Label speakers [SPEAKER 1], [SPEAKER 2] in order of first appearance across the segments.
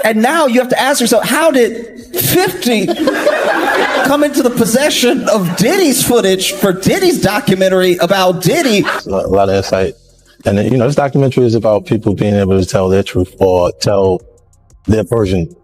[SPEAKER 1] And now you have to ask yourself, how did 50 come into the possession of Diddy's footage for Diddy's documentary about Diddy?
[SPEAKER 2] A lot of insight. And this documentary is about people being able to tell their truth or tell their version.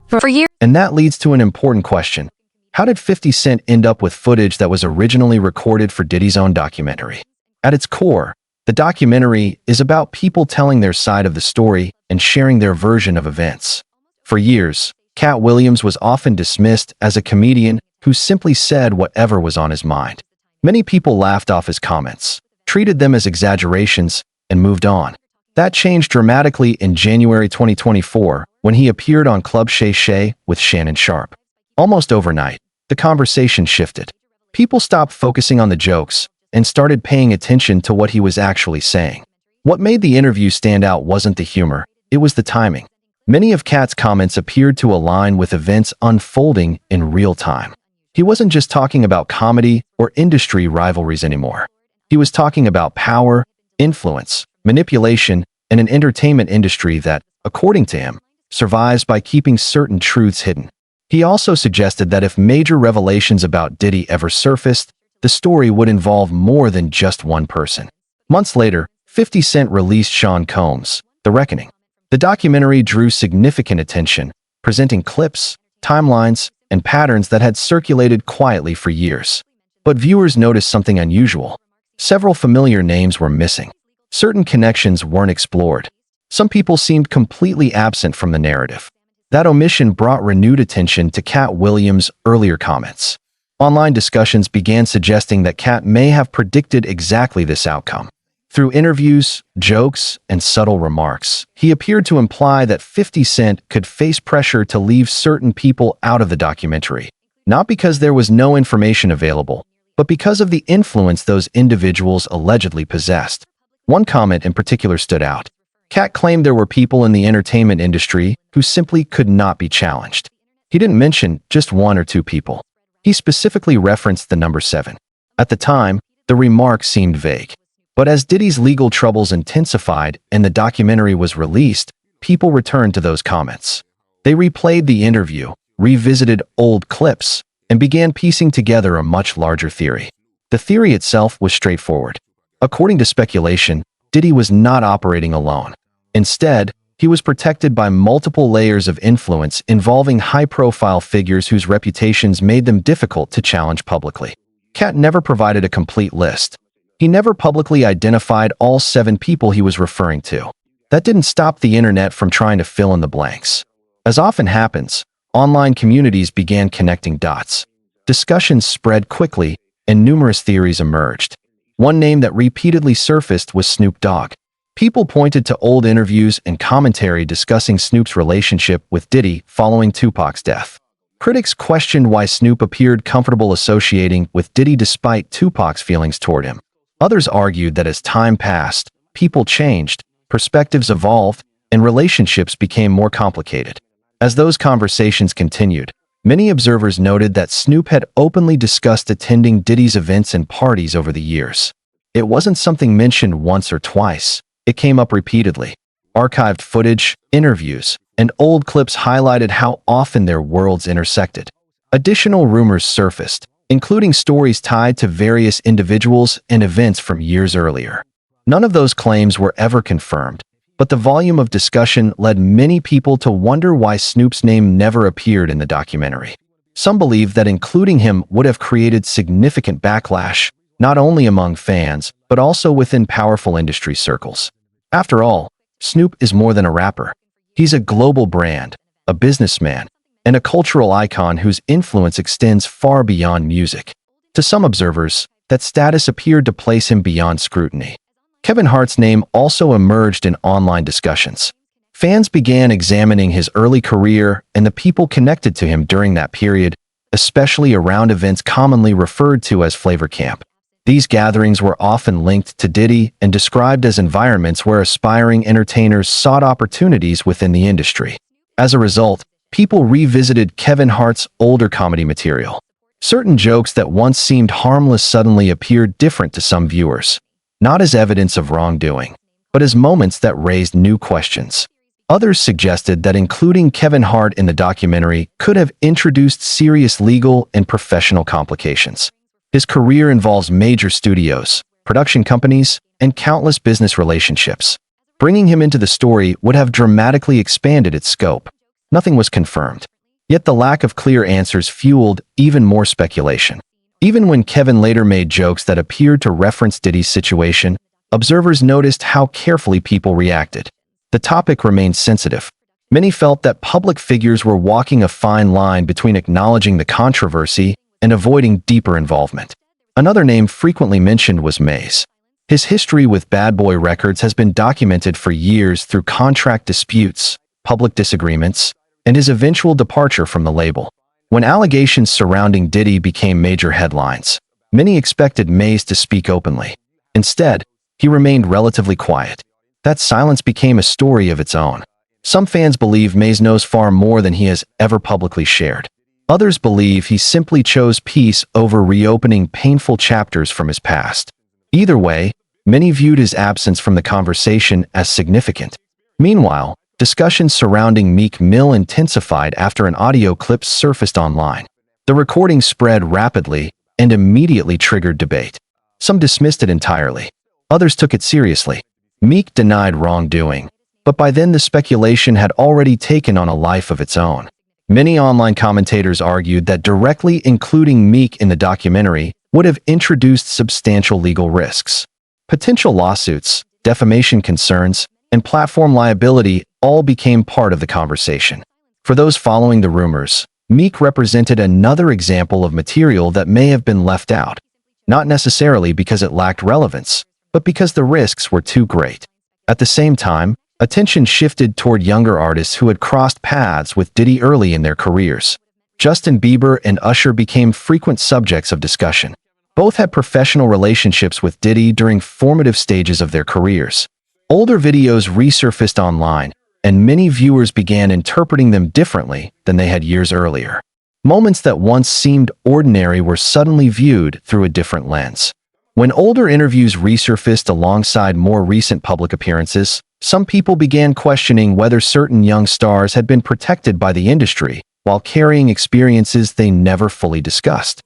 [SPEAKER 3] For years.
[SPEAKER 4] And that leads to an important question. How did 50 Cent end up with footage that was originally recorded for Diddy's own documentary? At its core, the documentary is about people telling their side of the story and sharing their version of events. For years, Katt Williams was often dismissed as a comedian who simply said whatever was on his mind. Many people laughed off his comments, treated them as exaggerations, and moved on. That changed dramatically in January 2024 when he appeared on Club Shay Shay with Shannon Sharpe. Almost overnight, the conversation shifted. People stopped focusing on the jokes and started paying attention to what he was actually saying. What made the interview stand out wasn't the humor, it was the timing. Many of Katt's comments appeared to align with events unfolding in real time. He wasn't just talking about comedy or industry rivalries anymore. He was talking about power, influence, manipulation, and an entertainment industry that, according to him, survives by keeping certain truths hidden. He also suggested that if major revelations about Diddy ever surfaced, the story would involve more than just one person. Months later, 50 Cent released Sean Combs' The Reckoning. The documentary drew significant attention, presenting clips, timelines, and patterns that had circulated quietly for years. But viewers noticed something unusual. Several familiar names were missing. Certain connections weren't explored. Some people seemed completely absent from the narrative. That omission brought renewed attention to Katt Williams' earlier comments. Online discussions began suggesting that Katt may have predicted exactly this outcome. Through interviews, jokes, and subtle remarks, he appeared to imply that 50 Cent could face pressure to leave certain people out of the documentary, not because there was no information available, but because of the influence those individuals allegedly possessed. One comment in particular stood out. Katt claimed there were people in the entertainment industry who simply could not be challenged. He didn't mention just one or two people. He specifically referenced the number 7. At the time, the remark seemed vague. But as Diddy's legal troubles intensified and the documentary was released, people returned to those comments. They replayed the interview, revisited old clips, and began piecing together a much larger theory. The theory itself was straightforward. According to speculation, Diddy was not operating alone. Instead, he was protected by multiple layers of influence involving high-profile figures whose reputations made them difficult to challenge publicly. Katt never provided a complete list. He never publicly identified all 7 people he was referring to. That didn't stop the internet from trying to fill in the blanks. As often happens, online communities began connecting dots. Discussions spread quickly, and numerous theories emerged. One name that repeatedly surfaced was Snoop Dogg. People pointed to old interviews and commentary discussing Snoop's relationship with Diddy following Tupac's death. Critics questioned why Snoop appeared comfortable associating with Diddy despite Tupac's feelings toward him. Others argued that as time passed, people changed, perspectives evolved, and relationships became more complicated. As those conversations continued, many observers noted that Snoop had openly discussed attending Diddy's events and parties over the years. It wasn't something mentioned once or twice. It came up repeatedly. Archived footage, interviews, and old clips highlighted how often their worlds intersected. Additional rumors surfaced, including stories tied to various individuals and events from years earlier. None of those claims were ever confirmed, but the volume of discussion led many people to wonder why Snoop's name never appeared in the documentary. Some believe that including him would have created significant backlash, not only among fans, but also within powerful industry circles. After all, Snoop is more than a rapper. He's a global brand, a businessman, and a cultural icon whose influence extends far beyond music. To some observers, that status appeared to place him beyond scrutiny. Kevin Hart's name also emerged in online discussions. Fans began examining his early career and the people connected to him during that period, especially around events commonly referred to as Flavor Camp. These gatherings were often linked to Diddy and described as environments where aspiring entertainers sought opportunities within the industry. As a result, people revisited Kevin Hart's older comedy material. Certain jokes that once seemed harmless suddenly appeared different to some viewers, not as evidence of wrongdoing, but as moments that raised new questions. Others suggested that including Kevin Hart in the documentary could have introduced serious legal and professional complications. His career involves major studios, production companies, and countless business relationships. Bringing him into the story would have dramatically expanded its scope. Nothing was confirmed. Yet the lack of clear answers fueled even more speculation. Even when Kevin later made jokes that appeared to reference Diddy's situation, observers noticed how carefully people reacted. The topic remained sensitive. Many felt that public figures were walking a fine line between acknowledging the controversy and avoiding deeper involvement. Another name frequently mentioned was Maze. His history with Bad Boy Records has been documented for years through contract disputes, public disagreements, and his eventual departure from the label. When allegations surrounding Diddy became major headlines, many expected Maze to speak openly. Instead, he remained relatively quiet. That silence became a story of its own. Some fans believe Maze knows far more than he has ever publicly shared. Others believe he simply chose peace over reopening painful chapters from his past. Either way, many viewed his absence from the conversation as significant. Meanwhile, discussions surrounding Meek Mill intensified after an audio clip surfaced online. The recording spread rapidly and immediately triggered debate. Some dismissed it entirely. Others took it seriously. Meek denied wrongdoing, but by then the speculation had already taken on a life of its own. Many online commentators argued that directly including Meek in the documentary would have introduced substantial legal risks. Potential lawsuits, defamation concerns, and platform liability all became part of the conversation. For those following the rumors, Meek represented another example of material that may have been left out, not necessarily because it lacked relevance, but because the risks were too great. At the same time, attention shifted toward younger artists who had crossed paths with Diddy early in their careers. Justin Bieber and Usher became frequent subjects of discussion. Both had professional relationships with Diddy during formative stages of their careers. Older videos resurfaced online, and many viewers began interpreting them differently than they had years earlier. Moments that once seemed ordinary were suddenly viewed through a different lens. When older interviews resurfaced alongside more recent public appearances, some people began questioning whether certain young stars had been protected by the industry while carrying experiences they never fully discussed.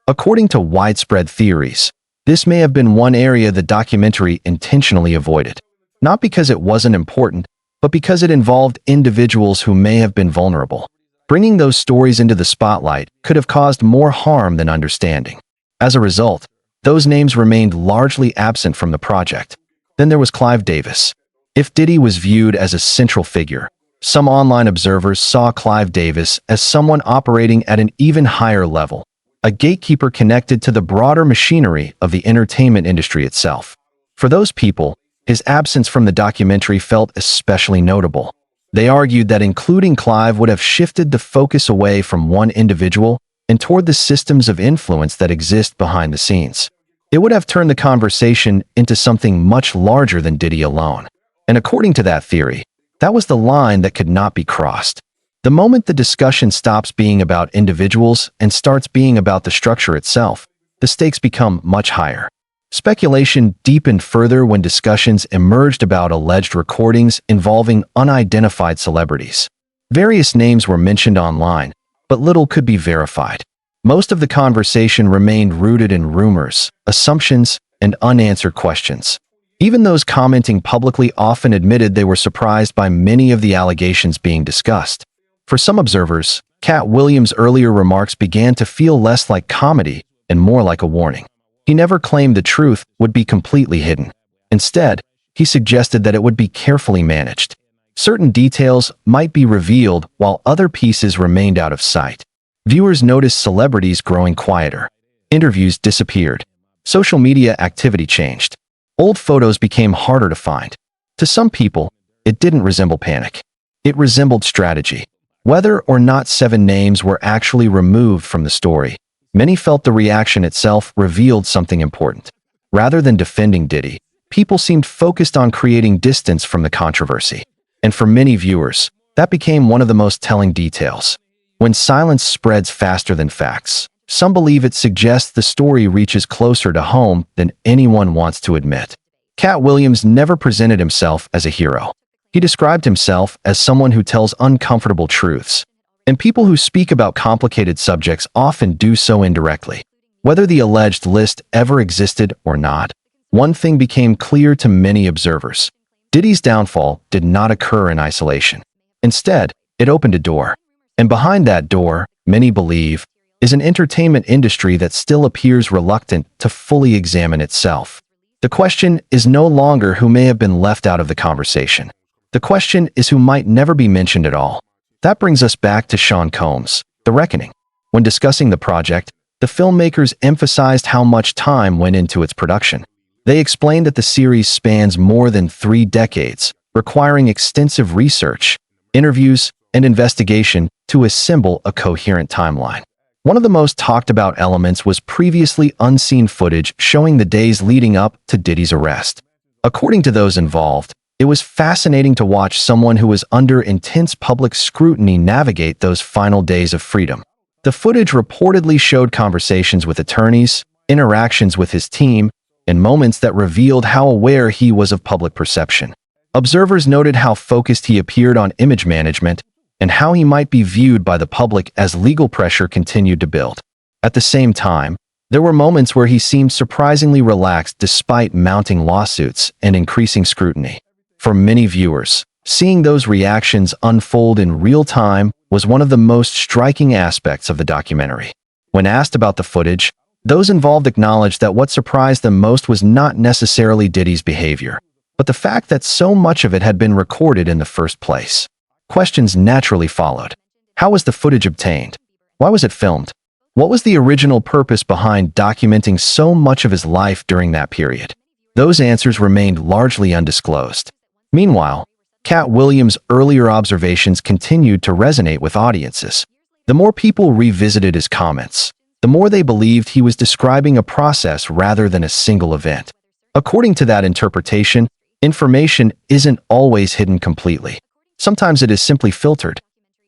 [SPEAKER 4] According to widespread theories, this may have been one area the documentary intentionally avoided. Not because it wasn't important, but because it involved individuals who may have been vulnerable. Bringing those stories into the spotlight could have caused more harm than understanding. As a result, those names remained largely absent from the project. Then there was Clive Davis. If Diddy was viewed as a central figure, some online observers saw Clive Davis as someone operating at an even higher level, a gatekeeper connected to the broader machinery of the entertainment industry itself. For those people, his absence from the documentary felt especially notable. They argued that including Clive would have shifted the focus away from one individual and toward the systems of influence that exist behind the scenes. It would have turned the conversation into something much larger than Diddy alone. And according to that theory, that was the line that could not be crossed. The moment the discussion stops being about individuals and starts being about the structure itself, the stakes become much higher. Speculation deepened further when discussions emerged about alleged recordings involving unidentified celebrities. Various names were mentioned online, but little could be verified. Most of the conversation remained rooted in rumors, assumptions, and unanswered questions. Even those commenting publicly often admitted they were surprised by many of the allegations being discussed. For some observers, Katt Williams' earlier remarks began to feel less like comedy and more like a warning. He never claimed the truth would be completely hidden. Instead, he suggested that it would be carefully managed. Certain details might be revealed while other pieces remained out of sight. Viewers noticed celebrities growing quieter. Interviews disappeared. Social media activity changed. Old photos became harder to find. To some people, it didn't resemble panic. It resembled strategy. Whether or not 7 names were actually removed from the story, many felt the reaction itself revealed something important. Rather than defending Diddy, people seemed focused on creating distance from the controversy. And for many viewers, that became one of the most telling details. When silence spreads faster than facts, some believe it suggests the story reaches closer to home than anyone wants to admit. Katt Williams never presented himself as a hero. He described himself as someone who tells uncomfortable truths. And people who speak about complicated subjects often do so indirectly. Whether the alleged list ever existed or not, one thing became clear to many observers. Diddy's downfall did not occur in isolation. Instead, it opened a door. And behind that door, many believe, is an entertainment industry that still appears reluctant to fully examine itself. The question is no longer who may have been left out of the conversation. The question is who might never be mentioned at all. That brings us back to Sean Combs' The Reckoning. When discussing the project, the filmmakers emphasized how much time went into its production. They explained that the series spans more than 3 decades, requiring extensive research, interviews, and investigation to assemble a coherent timeline. One of the most talked about elements was previously unseen footage showing the days leading up to Diddy's arrest. According to those involved, it was fascinating to watch someone who was under intense public scrutiny navigate those final days of freedom. The footage reportedly showed conversations with attorneys, interactions with his team, and moments that revealed how aware he was of public perception. Observers noted how focused he appeared on image management and how he might be viewed by the public as legal pressure continued to build. At the same time, there were moments where he seemed surprisingly relaxed despite mounting lawsuits and increasing scrutiny. For many viewers, seeing those reactions unfold in real time was one of the most striking aspects of the documentary. When asked about the footage, those involved acknowledged that what surprised them most was not necessarily Diddy's behavior, but the fact that so much of it had been recorded in the first place. Questions naturally followed. How was the footage obtained? Why was it filmed? What was the original purpose behind documenting so much of his life during that period? Those answers remained largely undisclosed. Meanwhile, Katt Williams' earlier observations continued to resonate with audiences. The more people revisited his comments, the more they believed he was describing a process rather than a single event. According to that interpretation, information isn't always hidden completely. Sometimes it is simply filtered.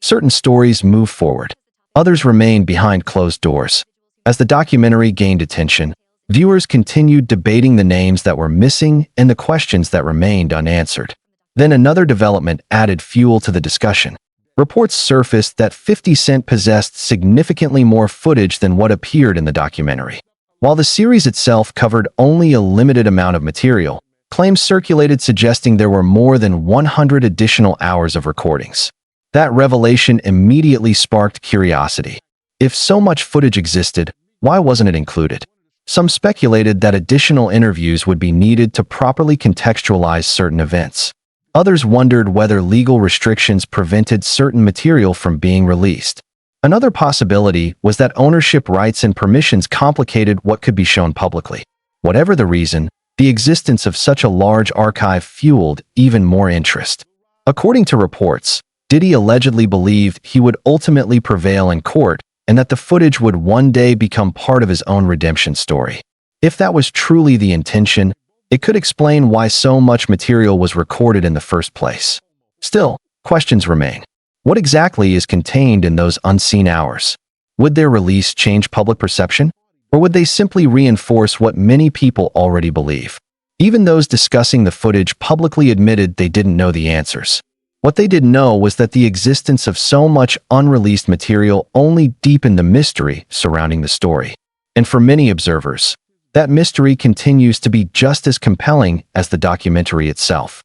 [SPEAKER 4] Certain stories move forward. Others remain behind closed doors. As the documentary gained attention, viewers continued debating the names that were missing and the questions that remained unanswered. Then another development added fuel to the discussion. Reports surfaced that 50 Cent possessed significantly more footage than what appeared in the documentary. While the series itself covered only a limited amount of material, claims circulated suggesting there were more than 100 additional hours of recordings. That revelation immediately sparked curiosity. If so much footage existed, why wasn't it included? Some speculated that additional interviews would be needed to properly contextualize certain events. Others wondered whether legal restrictions prevented certain material from being released. Another possibility was that ownership rights and permissions complicated what could be shown publicly. Whatever the reason, the existence of such a large archive fueled even more interest. According to reports, Diddy allegedly believed he would ultimately prevail in court and that the footage would one day become part of his own redemption story. If that was truly the intention, it could explain why so much material was recorded in the first place. Still, questions remain. What exactly is contained in those unseen hours? Would their release change public perception? Or would they simply reinforce what many people already believe? Even those discussing the footage publicly admitted they didn't know the answers. What they did know was that the existence of so much unreleased material only deepened the mystery surrounding the story. And for many observers, that mystery continues to be just as compelling as the documentary itself.